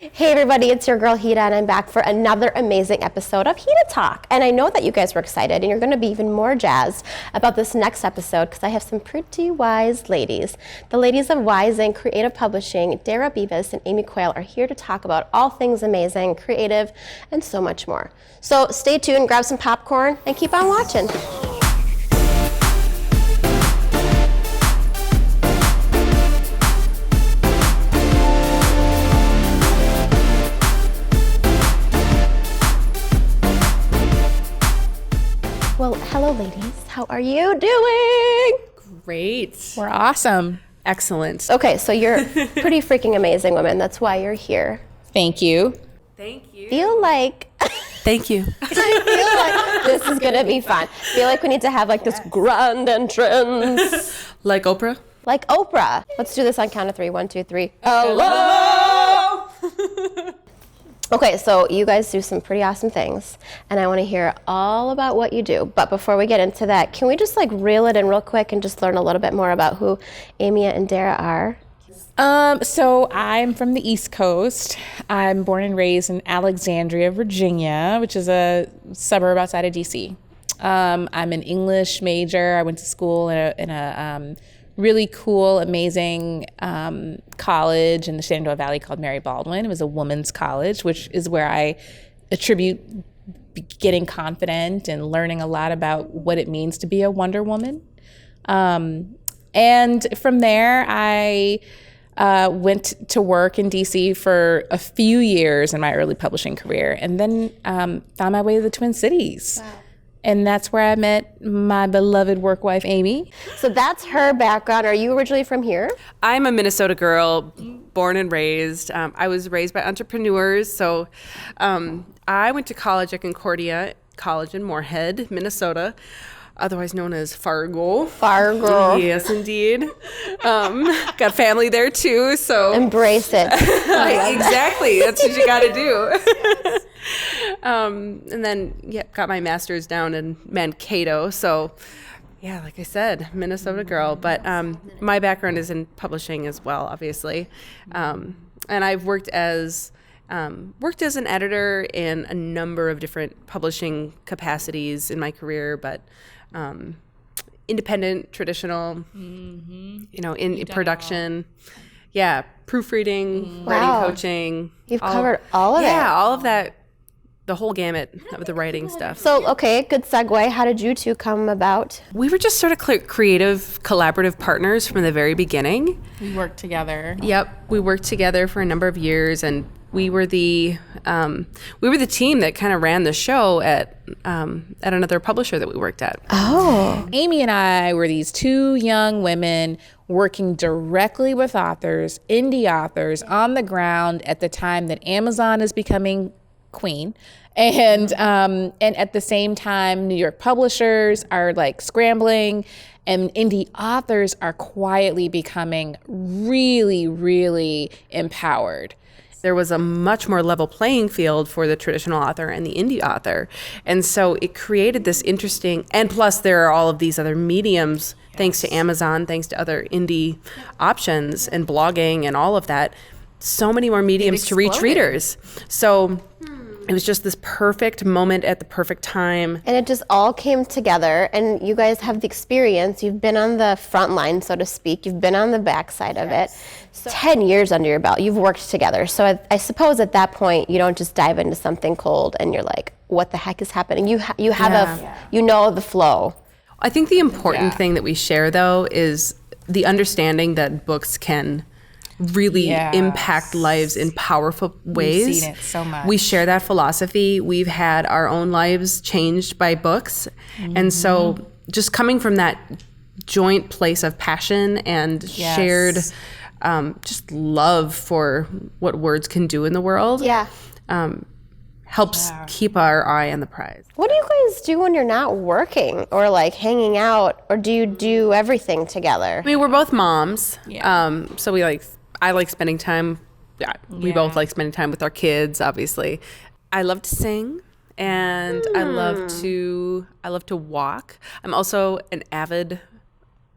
Hey everybody, it's your girl Hita, and I'm back for another amazing episode of HitaTalk. And I know that you guys were excited, and you're going to be even more jazzed about this next episode because I have some pretty wise ladies. The ladies of Wise and Creative Publishing, Dara Beevas and Amy Quale, are here to talk about all things amazing, creative, and so much more. So stay tuned, grab some popcorn, and keep on watching. Well, hello ladies, how are you doing? Great. We're awesome. Excellent. Okay, so you're pretty freaking amazing women. That's why you're here. Thank you. Thank you. Thank you. I feel like this is gonna be fun. Feel like we need to have like this grand entrance. Like Oprah? Like Oprah. Let's do this on count of three. 1, 2, 3. Hello! Okay, so you guys do some pretty awesome things, and I want to hear all about what you do. But before we get into that, can we just like reel it in real quick and just learn a little bit more about who Amy and Dara are? So I'm from the East Coast. I'm born and raised in Alexandria, Virginia, which is a suburb outside of DC. I'm an English major. I went to school in a really cool, amazing college in the Shenandoah Valley called Mary Baldwin. It was a women's college, which is where I attribute getting confident and learning a lot about what it means to be a Wonder Woman. And from there, I went to work in DC for a few years in my early publishing career, and then found my way to the Twin Cities. Wow. And that's where I met my beloved work wife, Amy. So that's her background. Are you originally from here? I'm a Minnesota girl, born and raised. I was raised by entrepreneurs. So I went to college at Concordia College in Moorhead, Minnesota, otherwise known as Fargo. Fargo. Yes, indeed. Got family there too, so. Embrace it. Exactly. That's what you got to do. And then, got my master's down in Mankato. So, like I said, Minnesota girl. But my background is in publishing as well, obviously. And I've worked as an editor in a number of different publishing capacities in my career, but independent, traditional, in production. Proofreading, writing coaching. You've covered all of it. Yeah, all of that. The whole gamut of the writing stuff. So, okay, good segue. How did you two come about? We were just sort of creative, collaborative partners from the very beginning. We worked together. Yep, we worked together for a number of years, and we were the team that kind of ran the show at another publisher that we worked at. Oh. Amy and I were these two young women working directly with authors, indie authors, on the ground at the time that Amazon is becoming queen. And at the same time, New York publishers are like scrambling, and indie authors are quietly becoming really, really empowered. There was a much more level playing field for the traditional author and the indie author. And so it created this interesting, and plus there are all of these other mediums, thanks to Amazon, thanks to other indie options and blogging and all of that, so many more mediums to reach readers. So it was just this perfect moment at the perfect time. And it just all came together, and you guys have the experience. You've been on the front line, so to speak. You've been on the backside of it. So 10 years under your belt. You've worked together. So I suppose at that point, you don't just dive into something cold and you're like, what the heck is happening? You know the flow. I think the important thing that we share, though, is the understanding that books can really impact lives in powerful ways. We've seen it so much. We share that philosophy. We've had our own lives changed by books. And so just coming from that joint place of passion and shared just love for what words can do in the world helps keep our eye on the prize. What do you guys do when you're not working or like hanging out, or do you do everything together? I mean, we're both moms. So I like spending time. We both like spending time with our kids, obviously. I love to sing, and I love to walk. I'm also an avid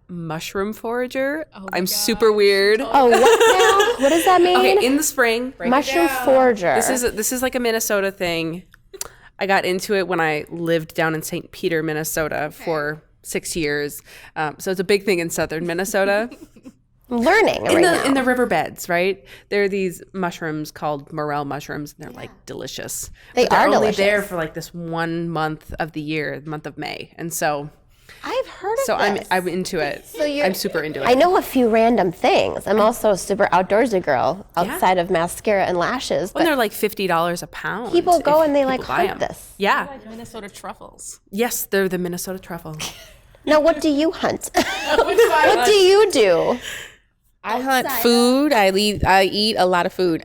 mushroom forager. I'm super weird. Oh, what now? What does that mean? Okay, in the spring, Mushroom forager. this is like a Minnesota thing. I got into it when I lived down in St. Peter, Minnesota for 6 years. So it's a big thing in southern Minnesota. Learning in the riverbeds, right? There are these mushrooms called morel mushrooms, and they're like delicious. They're only delicious. there for like this 1 month of the year, the month of May, and so I've heard of this. I'm into it. I'm super into it. I know a few random things. I'm also a super outdoorsy girl outside of mascara and lashes. When But they're like $50 a pound. people go and they people like buy hunt 'em. this. Yeah. Like Minnesota truffles. Yes, they're the Minnesota truffle. Now, what do you hunt? What do you do? I hunt food. I eat a lot of food.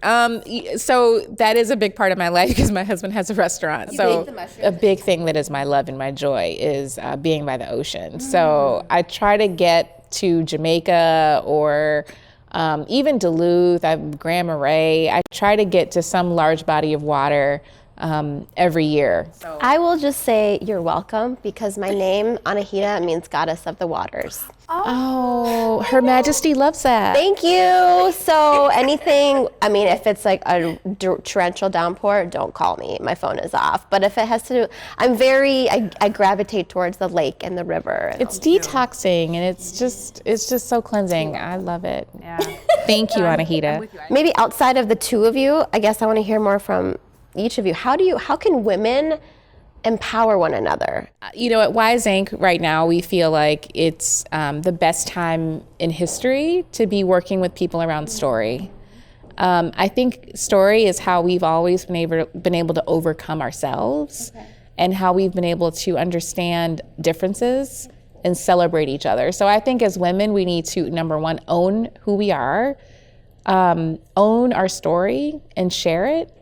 So that is a big part of my life because my husband has a restaurant. So a big thing that is my love and my joy is being by the ocean. So I try to get to Jamaica or even Duluth, Grand Marais. I try to get to some large body of water every year. I will just say you're welcome because my name, Anahita, means goddess of the waters. Oh, Her Majesty loves that. Thank you. So anything, I mean, if it's like a torrential downpour, don't call me. My phone is off. But if it has to do, I gravitate towards the lake and the river. And It's detoxing and it's just so cleansing. I love it. Yeah. Thank you, Anahita. maybe outside of the two of you, I guess I want to hear more from each of you. How can women empower one another? You know, at Wise Inc. right now, we feel like it's the best time in history to be working with people around story. I think story is how we've always been able to overcome ourselves and how we've been able to understand differences and celebrate each other. So I think as women, we need to, number one, own who we are, own our story and share it.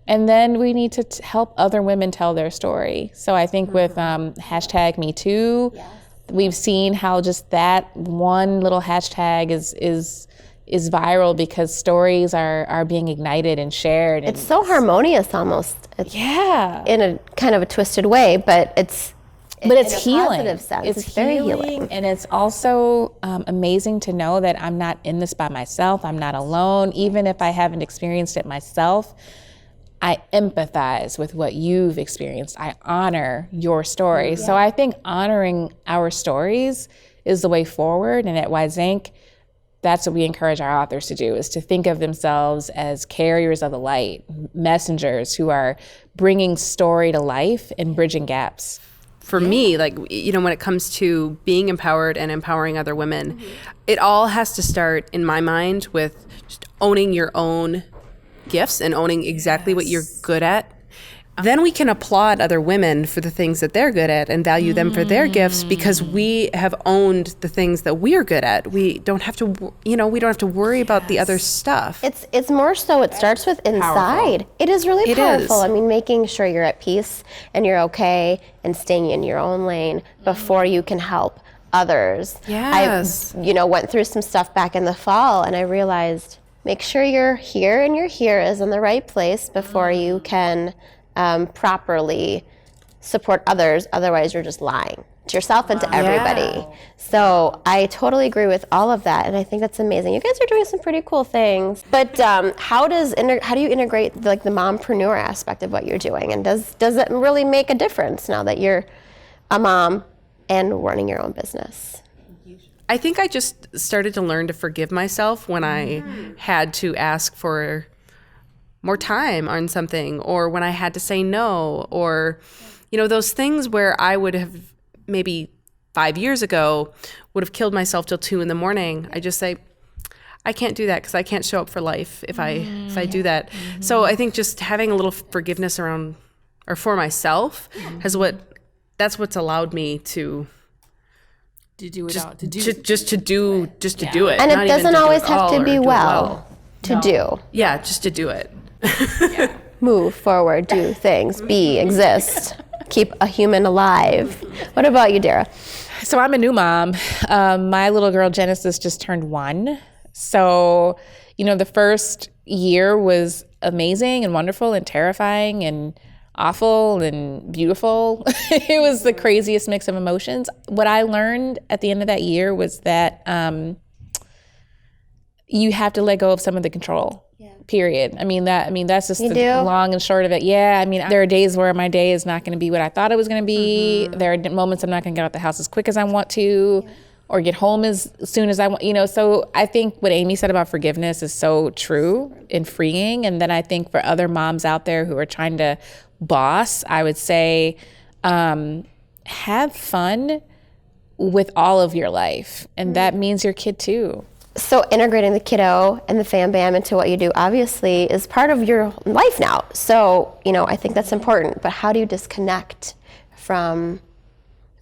And then we need to help other women tell their story. So I think with hashtag #MeToo, we've seen how just that one little hashtag is viral because stories are being ignited and shared. It's so harmonious almost. It's yeah, in a kind of a twisted way, but it's but it's in a healing. positive sense. It's very healing. and it's also amazing to know that I'm not in this by myself. I'm not alone, even if I haven't experienced it myself. I empathize with what you've experienced. I honor your story. So I think honoring our stories is the way forward. And at Wise Inc., that's what we encourage our authors to do, is to think of themselves as carriers of the light, messengers who are bringing story to life and bridging gaps. For me, like, you know, when it comes to being empowered and empowering other women, it all has to start, in my mind, with just owning your own gifts and owning exactly what you're good at. Then we can applaud other women for the things that they're good at and value them for their gifts because we have owned the things that we're good at. We don't have to, we don't have to worry about the other stuff. It's more so it starts with inside. It is really powerful. I mean, making sure you're at peace and you're okay and staying in your own lane before you can help others. Yes. I, went through some stuff back in the fall and I realized make sure you're here and your here is in the right place before you can properly support others. Otherwise, you're just lying to yourself and to everybody. Yeah. So I totally agree with all of that, and I think that's amazing. You guys are doing some pretty cool things. But how do you integrate the mompreneur aspect of what you're doing? And does it really make a difference now that you're a mom and running your own business? I think I just started to learn to forgive myself when I had to ask for more time on something, or when I had to say no, or, those things where I would have maybe 5 years ago would have killed myself till 2 a.m. I just say, I can't do that because I can't show up for life if I do that. Mm-hmm. So I think just having a little forgiveness around or for myself that's what's allowed me to do it all, to do it. And it doesn't always have to be do. Yeah, just to do it. Move forward, do things, be, exist, keep a human alive. What about you, Dara? So I'm a new mom. My little girl Genesis just turned 1. So, the first year was amazing and wonderful and terrifying and awful and beautiful. It was the craziest mix of emotions. What I learned at the end of that year was that you have to let go of some of the control. Period. That's just the long and short of it. Yeah. There are days where my day is not going to be what I thought it was going to be. There are moments I'm not going to get out the house as quick as I want to, or get home as soon as I want, So I think what Amy said about forgiveness is so true and freeing. And then I think for other moms out there who are trying to boss, I would say, have fun with all of your life. And that means your kid too. So integrating the kiddo and the fam bam into what you do obviously is part of your life now. So, I think that's important, but how do you disconnect from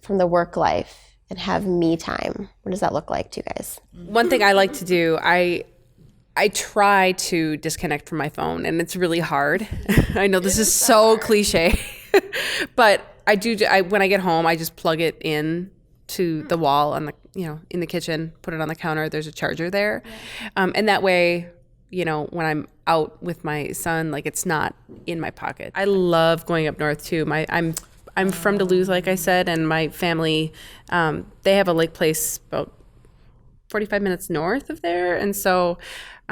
the work life and have me time? What does that look like to you guys? One thing I like to do, I try to disconnect from my phone, and it's really hard. I know this is so cliche, but I do. When I get home, I just plug it in to the wall on the, in the kitchen, put it on the counter. There's a charger there. And that way, when I'm out with my son, it's not in my pocket. I love going up north too. I'm from Duluth, like I said, and my family, they have a lake place about 45 minutes north of there. And so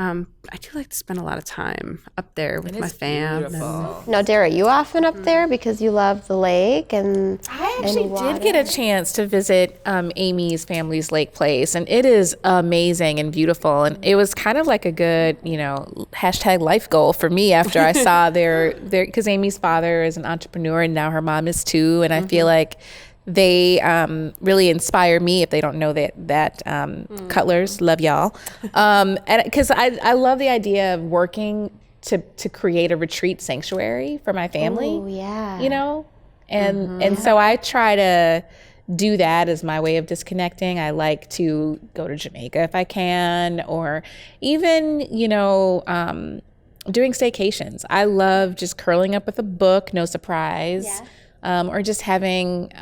I do like to spend a lot of time up there with my fam. Now, Dara, you often up there because you love the lake and I actually did get a chance to visit Amy's family's lake place, and it is amazing and beautiful. And it was kind of like a good, hashtag life goal for me after I saw their because Amy's father is an entrepreneur and now her mom is too. And I feel like they really inspire me. If they don't know that Cutlers, love y'all. And because I love the idea of working to create a retreat sanctuary for my family. Oh, yeah. And so I try to do that as my way of disconnecting. I like to go to Jamaica if I can, or even, doing staycations. I love just curling up with a book, no surprise. Yeah. Or just having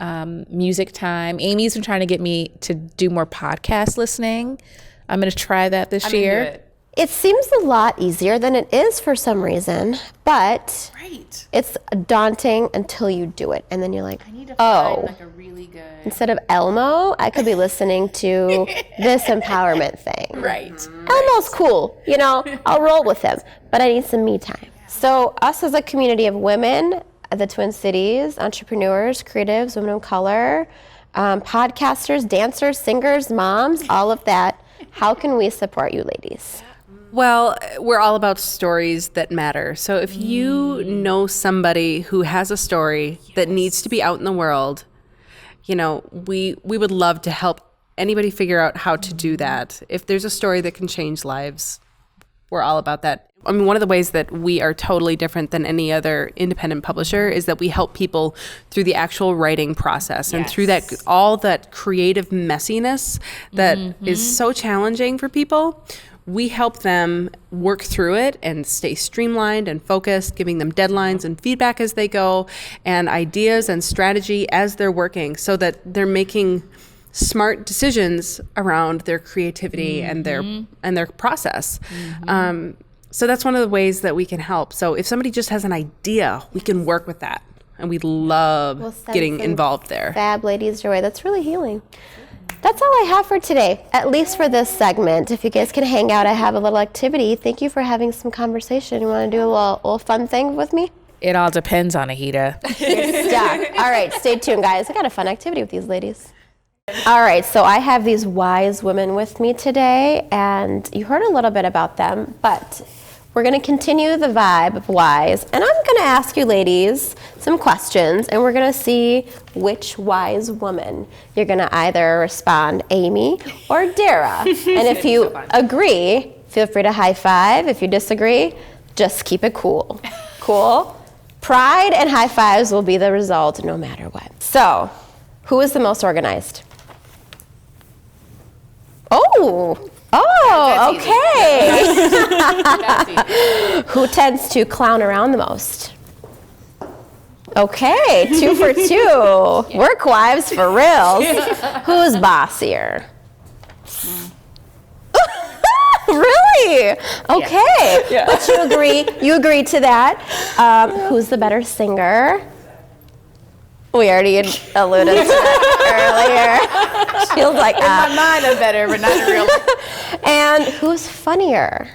music time. Amy's been trying to get me to do more podcast listening. I'm going to try that this year. It seems a lot easier than it is for some reason, but it's daunting until you do it. And then you're like, I need to find a really good... Instead of Elmo, I could be listening to this empowerment thing. Right. Elmo's cool, I'll roll with him, but I need some me time. So us as a community of women, the Twin Cities, entrepreneurs, creatives, women of color, podcasters, dancers, singers, moms, all of that. How can we support you ladies? Well, we're all about stories that matter. So if you know somebody who has a story that needs to be out in the world, we would love to help anybody figure out how to do that. If there's a story that can change lives, we're all about that. One of the ways that we are totally different than any other independent publisher is that we help people through the actual writing process and through that all that creative messiness that is so challenging for people. We help them work through it and stay streamlined and focused, giving them deadlines and feedback as they go, and ideas and strategy as they're working, so that they're making smart decisions around their creativity and their process. So that's one of the ways that we can help. So if somebody just has an idea, we can work with that. And we love getting involved there. Fab ladies your way. That's really healing. That's all I have for today, at least for this segment. If you guys can hang out, I have a little activity. Thank you for having some conversation. You want to do a little fun thing with me? It all depends on Hita. Stuck. All right, stay tuned, guys. I got a fun activity with these ladies. All right, so I have these wise women with me today, and you heard a little bit about them, but we're going to continue the vibe of wise, and I'm going to ask you ladies some questions, and we're going to see which wise woman you're going to either respond, Amy or Dara. And if you agree, feel free to high five. If you disagree, just keep it cool. Cool? Pride and high fives will be the result no matter what. So, who is the most organized? Okay. Who tends to clown around the most? Okay, 2 for 2. Yeah. Work wives for reals. Who's bossier? Really? Okay. Yeah. But you agree to that. Who's the better singer? We already alluded to that earlier. She was like, In my mind, I'm better, but not in real life. And who's funnier?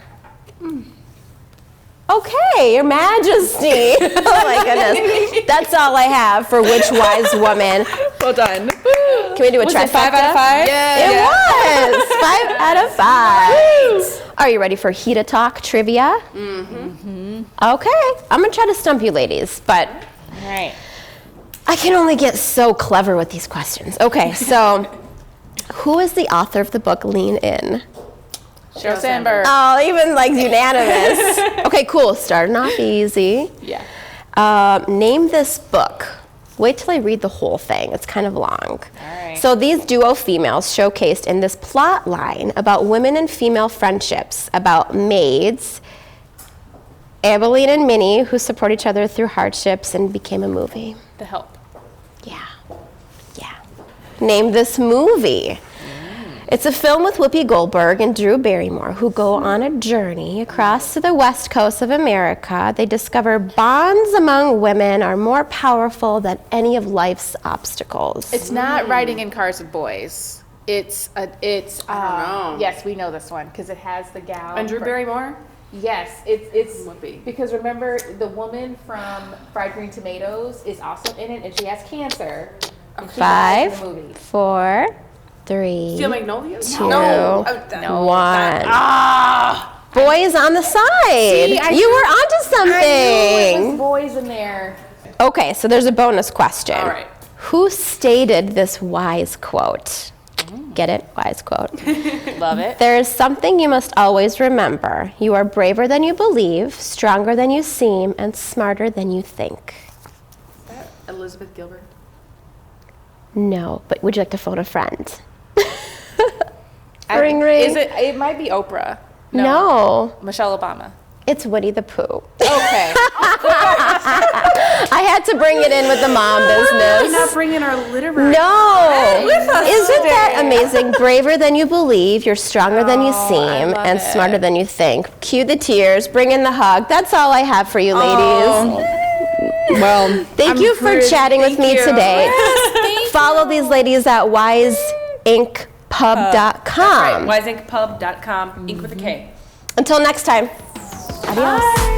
Okay, Your Majesty. Oh my goodness. That's all I have for which wise woman. Well done. Can we do a trifecta? 5 out of 5? It was 5 out of 5. Are you ready for HitaTalk trivia? Mm-hmm. Okay, I'm gonna try to stump you ladies, but All right. I can only get so clever with these questions. Okay, so who is the author of the book Lean In? Sheryl Sandberg. Oh, even like unanimous. Okay, cool. Starting off easy. Yeah. Name this book. Wait till I read the whole thing. It's kind of long. All right. So these duo females showcased in this plot line about women and female friendships, about maids, Abilene and Minnie, who support each other through hardships, and became a movie. The Help. Yeah. Name this movie. It's a film with Whoopi Goldberg and Drew Barrymore, who go on a journey across to the west coast of America. They discover bonds among women are more powerful than any of life's obstacles. It's not riding in cars with boys. It's I don't know. Yes, we know this one because it has the gal. And Drew Barrymore? Yes, it's Whoopi. because remember the woman from Fried Green Tomatoes is also in it, and she has cancer. And she dies in 5, the movie. 4, 3, Steel Magnolias? 2, No. 1. Boys on the side. See, I You knew- were onto I something. knew it was boys in there. Okay, so there's a bonus question. All right. Who stated this wise quote? Get it? Wise quote. Love it. There is something you must always remember. You are braver than you believe, stronger than you seem, and smarter than you think. Elizabeth Gilbert. No, but would you like to phone a friend? Ring, ring. Is it? It might be Oprah. No, Michelle Obama. it's Winnie the Pooh. Okay. I had to bring it in with the mom business. Not bringing our literary. No! with us Isn't that today. amazing? Braver than you believe, you're stronger than you seem, love and it. smarter than you think. Cue the tears, bring in the hug. That's all I have for you, ladies. Well, Thank you for chatting with me today. Follow these ladies at wiseinkpub.com. Wiseinkpub.com, ink with a K. Until next time, adios. Bye.